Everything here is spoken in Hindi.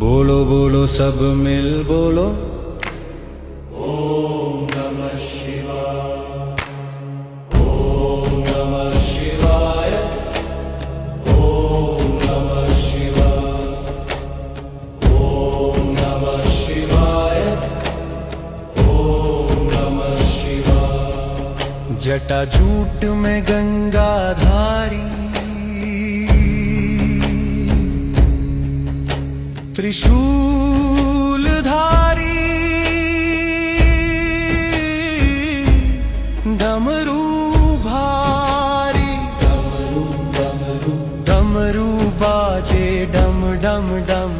बोलो बोलो सब मिल बोलो। ओम नमः शिवाय। ओम नमः शिवाय। ओम नमः शिवाय। ओम नमः शिवाय। ओम नमः शिवाय। जटाजूट में गंगाधारी, त्रिशूलधारी, डमरू भारी, डमरू डमरू डमरू बाजे डम डम डम,